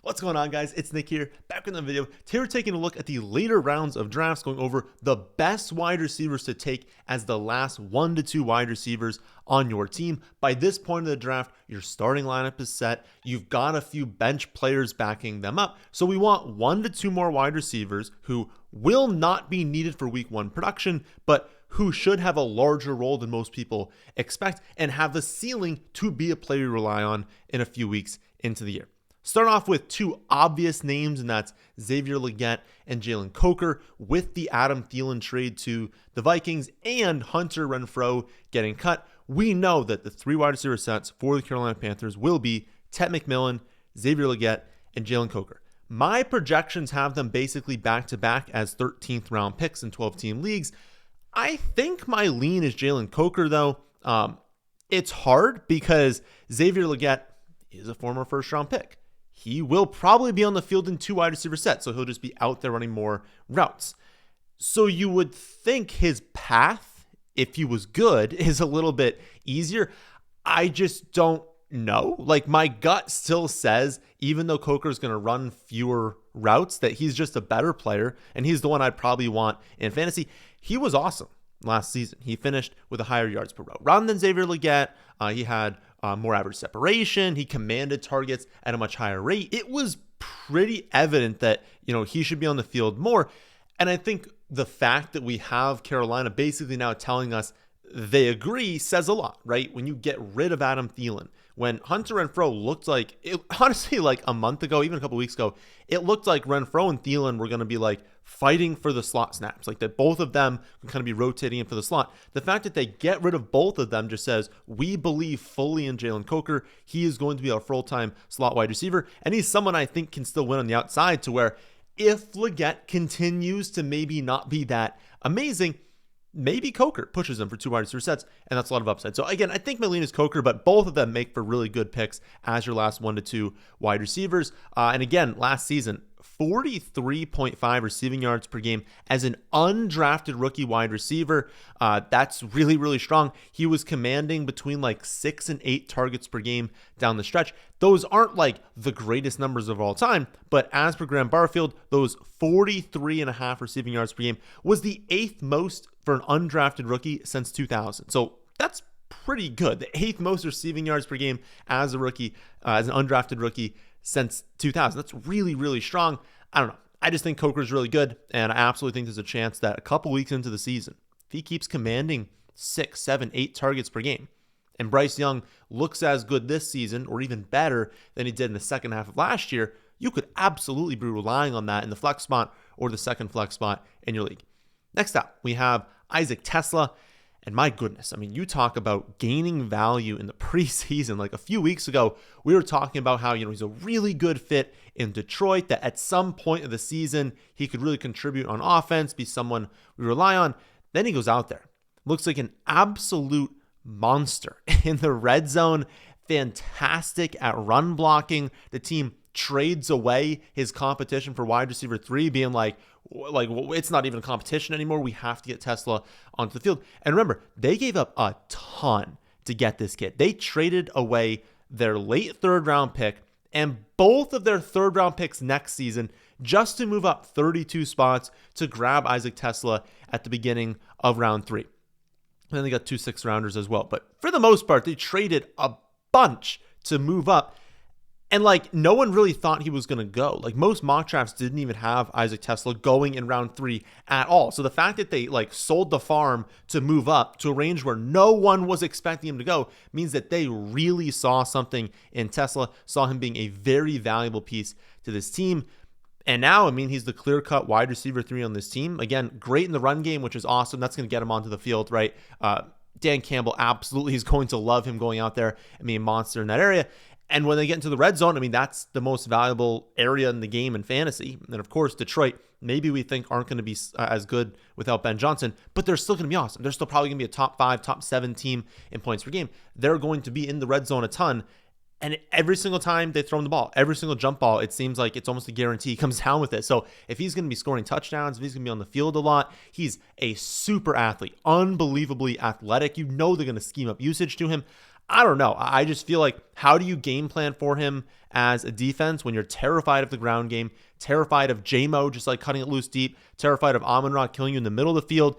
What's going on, guys? It's Nick here, back in the video. Today we're taking a look at the later rounds of drafts, going over the best wide receivers to take as the last 1 to 2 wide receivers on your team. By this point of the draft, your starting lineup is set. You've got a few bench players backing them up. So we want 1 to 2 more wide receivers who will not be needed for week 1 production, but who should have a larger role than most people expect and have the ceiling to be a player you rely on in a few weeks into the year. Start off with 2 obvious names, and that's Xavier Legette and Jalen Coker, with the Adam Thielen trade to the Vikings and Hunter Renfrow getting cut. We know that the 3 wide receiver sets for the Carolina Panthers will be Ted McMillan, Xavier Legette, and Jalen Coker. My projections have them basically back-to-back as 13th round picks in 12-team leagues. I think my lean is Jalen Coker, though. It's hard because Xavier Legette is a former first-round pick. He will probably be on the field in 2 wide receiver sets, so he'll just be out there running more routes. So you would think his path, if he was good, is a little bit easier. I just don't know. Like, my gut still says, even though Coker is going to run fewer routes, that he's just a better player, and he's the one I'd probably want in fantasy. He was awesome last season. He finished with a higher yards per route run than Xavier Legette. He had more average separation. He commanded targets at a much higher rate. It was pretty evident that, he should be on the field more. And I think the fact that we have Carolina basically now telling us they agree says a lot, right? When you get rid of Adam Thielen, when Hunter Renfrow looked like, honestly, like a month ago, even a couple weeks ago, it looked like Renfrow and Thielen were going to be like fighting for the slot snaps, like that both of them can kind of be rotating in for the slot. The fact that they get rid of both of them just says, we believe fully in Jalen Coker. He is going to be our full-time slot wide receiver, and he's someone I think can still win on the outside, to where if Legette continues to maybe not be that amazing, maybe Coker pushes them for 2 wide receiver sets, and that's a lot of upside. So again, I think my lean is Coker, but both of them make for really good picks as your last 1 to 2 wide receivers. And again, last season, 43.5 receiving yards per game as an undrafted rookie wide receiver. That's really, really strong. He was commanding between like 6 and 8 targets per game down the stretch. Those aren't like the greatest numbers of all time, but as per Graham Barfield, those 43.5 receiving yards per game was the 8th most for an undrafted rookie since 2000. So that's pretty good. The 8th most receiving yards per game as a rookie, as an undrafted rookie since 2000. That's really, really strong. I don't know. I just think Coker's really good, and I absolutely think there's a chance that a couple weeks into the season, if he keeps commanding 6, 7, 8 targets per game, and Bryce Young looks as good this season, or even better than he did in the second half of last year, you could absolutely be relying on that in the flex spot or the second flex spot in your league. Next up, we have Isaac TeSlaa. And my goodness, I mean, you talk about gaining value in the preseason. Like a few weeks ago, we were talking about how, he's a really good fit in Detroit, that at some point of the season, he could really contribute on offense, be someone we rely on. Then he goes out there. Looks like an absolute monster in the red zone. Fantastic at run blocking. The team trades away his competition for wide receiver 3, being like it's not even a competition anymore. We have to get TeSlaa onto the field. And remember, they gave up a ton to get this kid. They traded away their late 3rd round pick and both of their 3rd round picks next season just to move up 32 spots to grab Isaac TeSlaa at the beginning of round 3. And then they got 2 6th rounders as well. But for the most part, they traded a bunch to move up. And no one really thought he was going to go. Most mock drafts didn't even have Isaac TeSlaa going in round 3 at all. So the fact that they sold the farm to move up to a range where no one was expecting him to go means that they really saw something in TeSlaa, saw him being a very valuable piece to this team. And now, I mean, he's the clear-cut wide receiver 3 on this team. Again, great in the run game, which is awesome. That's going to get him onto the field, right? Dan Campbell absolutely is going to love him going out there and being a monster in that area. And when they get into the red zone, I mean, that's the most valuable area in the game in fantasy. And of course, Detroit, maybe we think aren't going to be as good without Ben Johnson, but they're still going to be awesome. They're still probably going to be a top 5, top 7 team in points per game. They're going to be in the red zone a ton. And every single time they throw him the ball, every single jump ball, it seems like it's almost a guarantee he comes down with it. So if he's going to be scoring touchdowns, if he's going to be on the field a lot, he's a super athlete, unbelievably athletic. They're going to scheme up usage to him. I don't know. I just feel like, how do you game plan for him as a defense when you're terrified of the ground game, terrified of J-Mo just like cutting it loose deep, terrified of Ayomanor killing you in the middle of the field?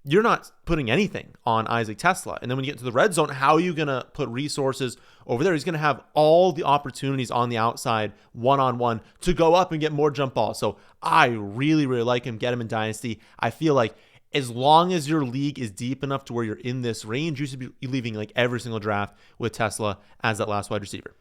You're not putting anything on Isaac TeSlaa. And then when you get to the red zone, how are you going to put resources over there? He's going to have all the opportunities on the outside, one-on-one, to go up and get more jump balls. So I really, really like him. Get him in Dynasty. I feel like as long as your league is deep enough to where you're in this range, you should be leaving like every single draft with TeSlaa as that last wide receiver.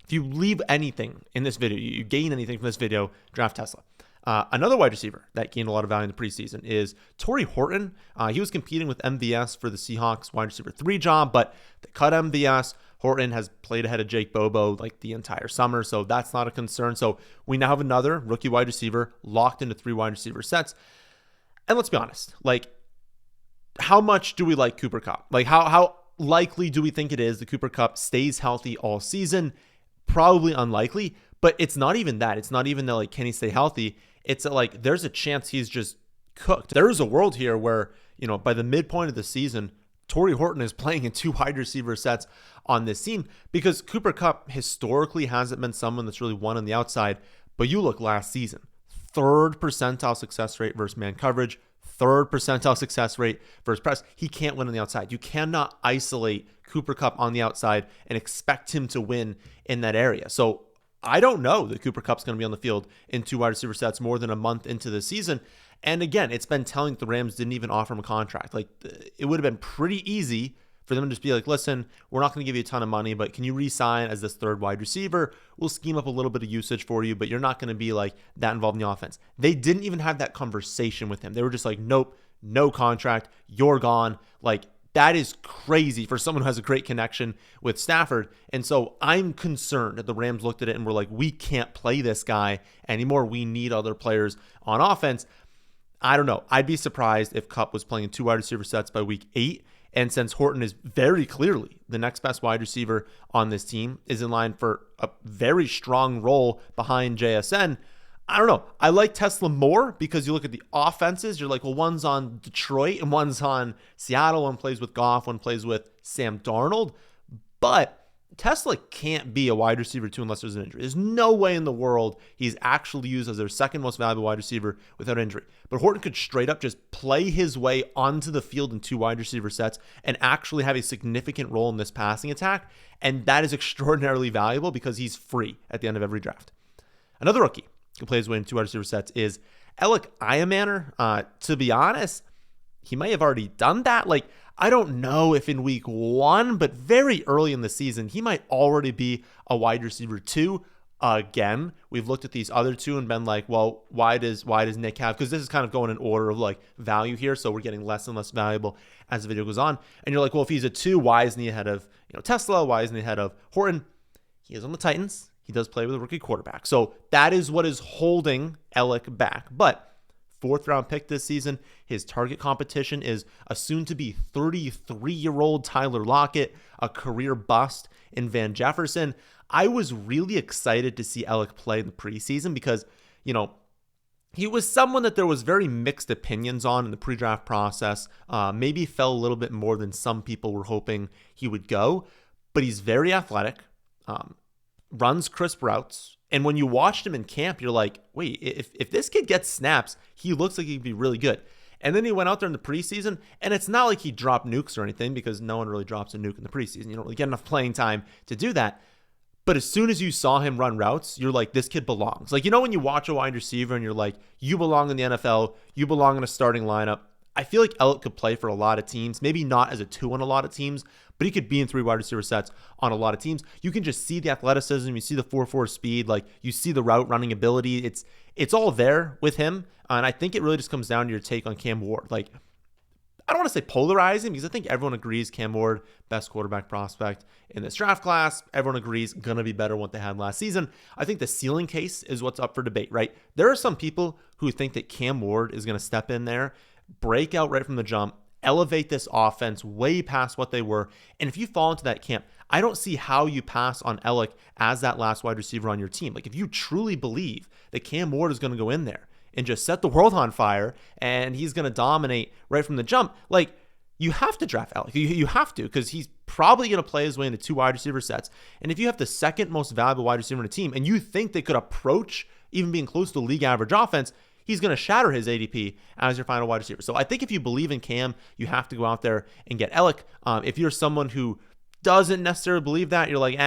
If you leave anything in this video, you gain anything from this video, draft TeSlaa. Another wide receiver that gained a lot of value in the preseason is Tory Horton. He was competing with MVS for the Seahawks wide receiver 3 job, but they cut MVS. Horton has played ahead of Jake Bobo like the entire summer, so that's not a concern. So we now have another rookie wide receiver locked into 3 wide receiver sets. And let's be honest, like, how much do we like Cooper Kupp? Like, how likely do we think it is that Cooper Kupp stays healthy all season? Probably unlikely, but it's not even that. It's not even that, like, can he stay healthy? It's like there's a chance he's just cooked. There is a world here where, by the midpoint of the season, Tory Horton is playing in 2 wide receiver sets on this team, because Cooper Kupp historically hasn't been someone that's really won on the outside. But you look last season, 3rd percentile success rate versus man coverage, 3rd percentile success rate versus press. He can't win on the outside. You cannot isolate Cooper Kupp on the outside and expect him to win in that area. So I don't know that Cooper Kupp's going to be on the field in 2 wide receiver sets more than a month into the season. And again, it's been telling that the Rams didn't even offer him a contract. Like, it would have been pretty easy for them to just be like, listen, we're not going to give you a ton of money, but can you re-sign as this 3rd wide receiver? We'll scheme up a little bit of usage for you, but you're not going to be like that involved in the offense. They didn't even have that conversation with him. They were just like, nope, no contract, you're gone. Like, that is crazy for someone who has a great connection with Stafford. And so I'm concerned that the Rams looked at it and were like, we can't play this guy anymore. We need other players on offense. I don't know. I'd be surprised if Kupp was playing in 2 wide receiver sets by week 8. And since Horton is very clearly the next best wide receiver on this team, is in line for a very strong role behind JSN, I don't know. I like TeSlaa more because you look at the offenses. You're like, well, one's on Detroit and one's on Seattle. One plays with Goff, one plays with Sam Darnold. But TeSlaa can't be a wide receiver 2 unless there's an injury. There's no way in the world he's actually used as their 2nd most valuable wide receiver without injury. But Horton could straight up just play his way onto the field in 2 wide receiver sets and actually have a significant role in this passing attack. And that is extraordinarily valuable because he's free at the end of every draft. Another rookie who plays his way in 2 wide receiver sets is Elic Ayomanor. To be honest, he may have already done that. Like, I don't know if in week 1, but very early in the season, he might already be a wide receiver 2. Again, we've looked at these other 2 and been like, well, why does Nick have, because this is kind of going in order of like value here. So we're getting less and less valuable as the video goes on. And you're like, well, if he's a 2, why isn't he ahead of TeSlaa? Why isn't he ahead of Horton? He is on the Titans. He does play with a rookie quarterback. So that is what is holding Elic back. But 4th round pick this season. His target competition is a soon-to-be 33-year-old Tyler Lockett, a career bust in Van Jefferson. I was really excited to see Elic play in the preseason because, he was someone that there was very mixed opinions on in the pre-draft process. Maybe fell a little bit more than some people were hoping he would go, but he's very athletic, runs crisp routes. And when you watched him in camp, you're like, wait, if this kid gets snaps, he looks like he'd be really good. And then he went out there in the preseason, and it's not like he dropped nukes or anything because no one really drops a nuke in the preseason. You don't really get enough playing time to do that. But as soon as you saw him run routes, you're like, this kid belongs. Like, when you watch a wide receiver and you're like, you belong in the NFL, you belong in a starting lineup. I feel like Elic could play for a lot of teams, maybe not as a 2 on a lot of teams, but he could be in 3 wide receiver sets on a lot of teams. You can just see the athleticism, you see the 4.4 speed, like you see the route running ability. It's all there with him, and I think it really just comes down to your take on Cam Ward. Like, I don't want to say polarizing because I think everyone agrees Cam Ward, best quarterback prospect in this draft class. Everyone agrees going to be better than what they had last season. I think the ceiling case is what's up for debate, right? There are some people who think that Cam Ward is going to step in there, break out right from the jump, elevate this offense way past what they were. And if you fall into that camp, I don't see how you pass on Elic as that last wide receiver on your team. Like, if you truly believe that Cam Ward is going to go in there and just set the world on fire and he's going to dominate right from the jump, like, you have to draft Elic. You have to, because he's probably going to play his way into 2 wide receiver sets. And if you have the second most valuable wide receiver in a team and you think they could approach even being close to league average offense, he's going to shatter his ADP as your final wide receiver. So I think if you believe in Cam, you have to go out there and get Elic. If you're someone who doesn't necessarily believe that, you're like,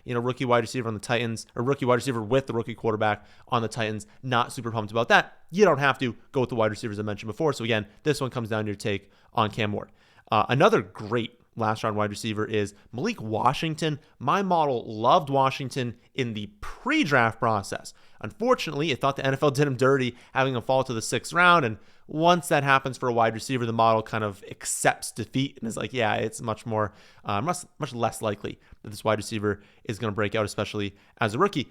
rookie wide receiver on the Titans, or rookie wide receiver with the rookie quarterback on the Titans, not super pumped about that. You don't have to go with the wide receivers I mentioned before. So again, this one comes down to your take on Cam Ward. Another great last round wide receiver is Malik Washington. My model loved Washington in the pre-draft process. Unfortunately, it thought the NFL did him dirty, having him fall to the 6th round. And once that happens for a wide receiver, the model kind of accepts defeat and is like, yeah, it's much less likely that this wide receiver is going to break out, especially as a rookie.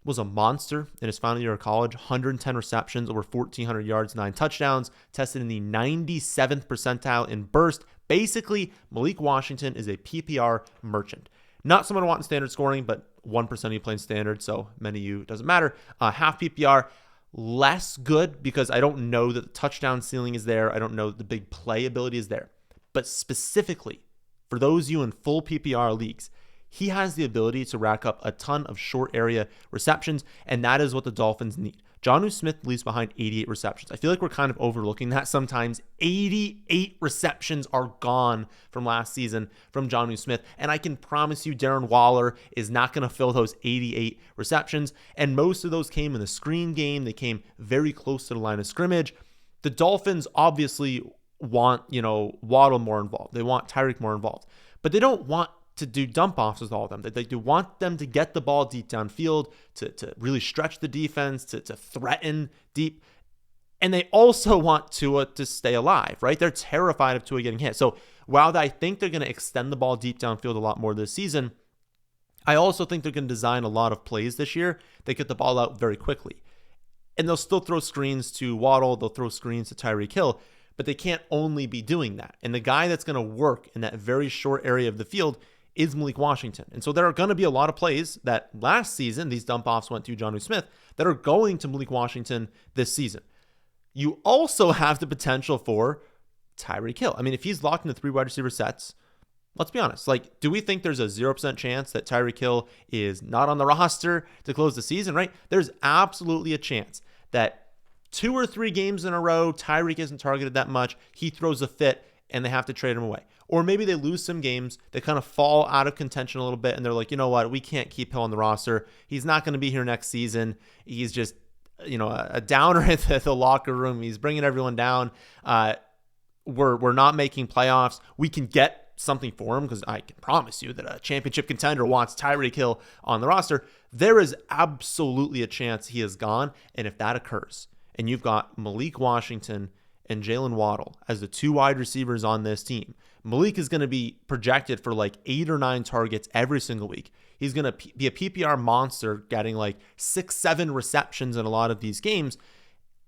Was a monster in his final year of college, 110 receptions, over 1,400 yards, 9 touchdowns, tested in the 97th percentile in burst. Basically, Malik Washington is a PPR merchant. Not someone I want in standard scoring, but 1% of you playing standard, so many of you, it doesn't matter. Half PPR, less good because I don't know that the touchdown ceiling is there. I don't know that the big play ability is there. But specifically, for those of you in full PPR leagues, he has the ability to rack up a ton of short area receptions, and that is what the Dolphins need. Jonnu Smith leaves behind 88 receptions. I feel like we're kind of overlooking that sometimes. 88 receptions are gone from last season from Jonnu Smith, and I can promise you Darren Waller is not going to fill those 88 receptions, and most of those came in the screen game. They came very close to the line of scrimmage. The Dolphins obviously want, Waddle more involved. They want Tyreek more involved, but they don't want to do dump offs with all of them. They do want them to get the ball deep downfield, to really stretch the defense, to threaten deep. And they also want Tua to stay alive, right? They're terrified of Tua getting hit. So while I think they're going to extend the ball deep downfield a lot more this season, I also think they're going to design a lot of plays this year that get the ball out very quickly. And they'll still throw screens to Waddle. They'll throw screens to Tyreek Hill, but they can't only be doing that. And the guy that's going to work in that very short area of the field is Malik Washington. And so there are going to be a lot of plays that last season, these dump offs went to Jonnu Smith, that are going to Malik Washington this season. You also have the potential for Tyreek Hill. I mean, if he's locked into 3 wide receiver sets, let's be honest. Do we think there's a 0% chance that Tyreek Hill is not on the roster to close the season, right? There's absolutely a chance that 2 or 3 games in a row, Tyreek isn't targeted that much, he throws a fit, and they have to trade him away. Or maybe they lose some games, they kind of fall out of contention a little bit, and they're like, you know what, we can't keep Hill on the roster. He's not going to be here next season. He's just, a downer at the locker room. He's bringing everyone down. We're not making playoffs. We can get something for him because I can promise you that a championship contender wants Tyreek Hill on the roster. There is absolutely a chance he is gone, and if that occurs, and you've got Malik Washington and Jalen Waddle as the 2 wide receivers on this team, Malik is going to be projected for 8 or 9 targets every single week. He's going to be a PPR monster, getting 6-7 receptions in a lot of these games.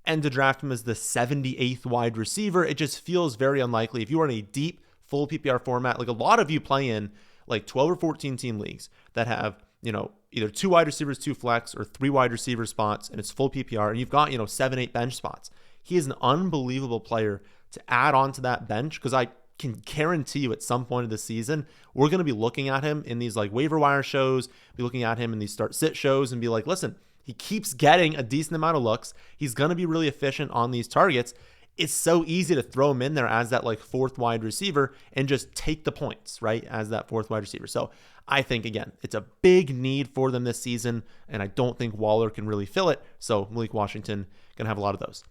And to draft him as the 78th wide receiver, it just feels very unlikely. If you are in a deep, full PPR format, a lot of you play in 12 or 14 team leagues that have, either 2 wide receivers, 2 flex, or 3 wide receiver spots, and it's full PPR, and you've got, 7-8 bench spots. He is an unbelievable player to add on to that bench, because I can guarantee you at some point of the season, we're going to be looking at him in these waiver wire shows, be looking at him in these start sit shows and be like, listen, he keeps getting a decent amount of looks. He's going to be really efficient on these targets. It's so easy to throw him in there as that 4th wide receiver and just take the points, right? As that 4th wide receiver. So I think, again, it's a big need for them this season, and I don't think Waller can really fill it. So Malik Washington going to have a lot of those.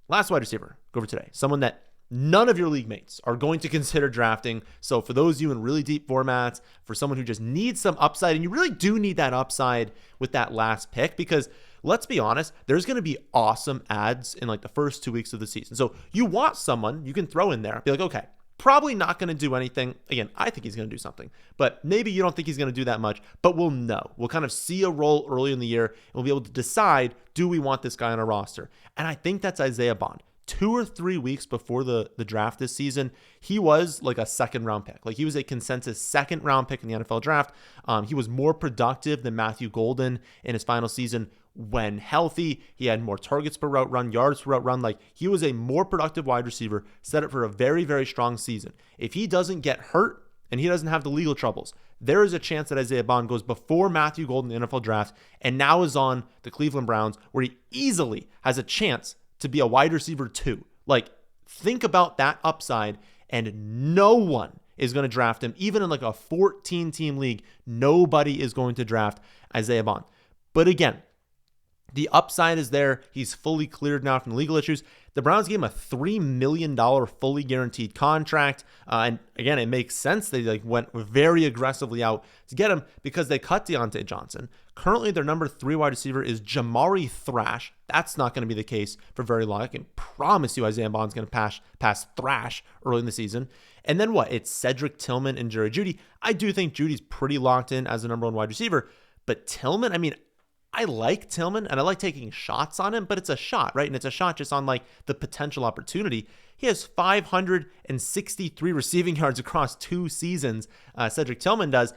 Last wide receiver, go over today. Someone that none of your league mates are going to consider drafting. So for those of you in really deep formats, for someone who just needs some upside, and you really do need that upside with that last pick, because let's be honest, there's going to be awesome ads in the first 2 weeks of the season. So you want someone you can throw in there, be like, okay, probably not going to do anything. Again, I think he's going to do something, but maybe you don't think he's going to do that much, but we'll know. We'll kind of see a role early in the year, and we'll be able to decide, do we want this guy on our roster? And I think that's Isaiah Bond. 2 or 3 weeks before the draft this season, he was a 2nd round pick. He was a consensus 2nd round pick in the NFL draft. He was more productive than Matthew Golden in his final season. when healthy. He had more targets per route run, yards per route run. Like, he was a more productive wide receiver, set up for a very, very strong season. If he doesn't get hurt and he doesn't have the legal troubles, there is a chance that Isaiah Bond goes before Matthew Golden in the NFL draft and now is on the Cleveland Browns, where he easily has a chance to be a wide receiver 2. Like, think about that upside, and no one is going to draft him. Even in like a 14-team league, nobody is going to draft Isaiah Bond. But again, the upside is there. He's fully cleared now from legal issues. The Browns gave him a $3 million fully guaranteed contract. And again, it makes sense. They went very aggressively out to get him because they cut Deontay Johnson. Currently, their number 3 wide receiver is Jamari Thrash. That's not going to be the case for very long. I can promise you Isaiah Bond's going to pass Thrash early in the season. And then what? It's Cedric Tillman and Jerry Jeudy. I do think Judy's pretty locked in as the number 1 wide receiver. But Tillman, I mean, I like Tillman and I like taking shots on him, but it's a shot, right? And it's a shot just on like the potential opportunity. He has 563 receiving yards across 2 seasons. Cedric Tillman does.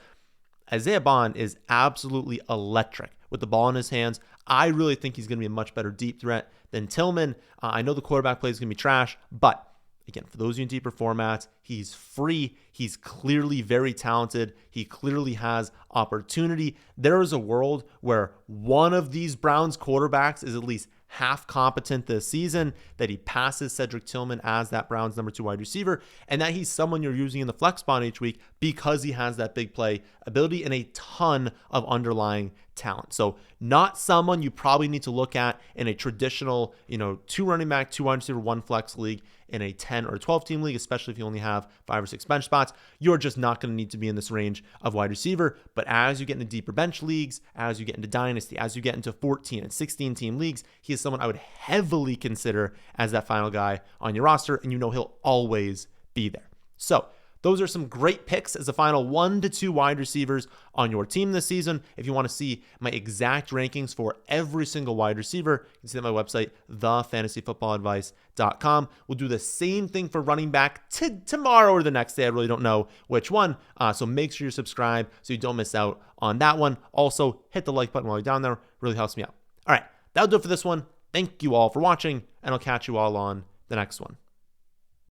Isaiah Bond is absolutely electric with the ball in his hands. I really think he's going to be a much better deep threat than Tillman. I know the quarterback play is going to be trash, but again, for those of you in deeper formats, he's free. He's clearly very talented. He clearly has opportunity. There is a world where one of these Browns quarterbacks is at least half competent this season, that he passes Cedric Tillman as that Browns number 2 wide receiver, and that he's someone you're using in the flex spot each week because he has that big play ability and a ton of underlying talent. So not someone you probably need to look at in a traditional, 2 running back, 2 wide receiver, 1 flex league in a 10 or 12 team league, especially if you only have 5 or 6 bench spots. You're just not going to need to be in this range of wide receiver. But as you get into deeper bench leagues, as you get into dynasty, as you get into 14 and 16 team leagues, he is someone I would heavily consider as that final guy on your roster, and he'll always be there. So those are some great picks as the final 1 to 2 wide receivers on your team this season. If you want to see my exact rankings for every single wide receiver, you can see that on my website, thefantasyfootballadvice.com. We'll do the same thing for running back tomorrow or the next day. I really don't know which one. So make sure you subscribe so you don't miss out on that one. Also, hit the like button while you're down there. Really helps me out. All right, that'll do it for this one. Thank you all for watching, and I'll catch you all on the next one.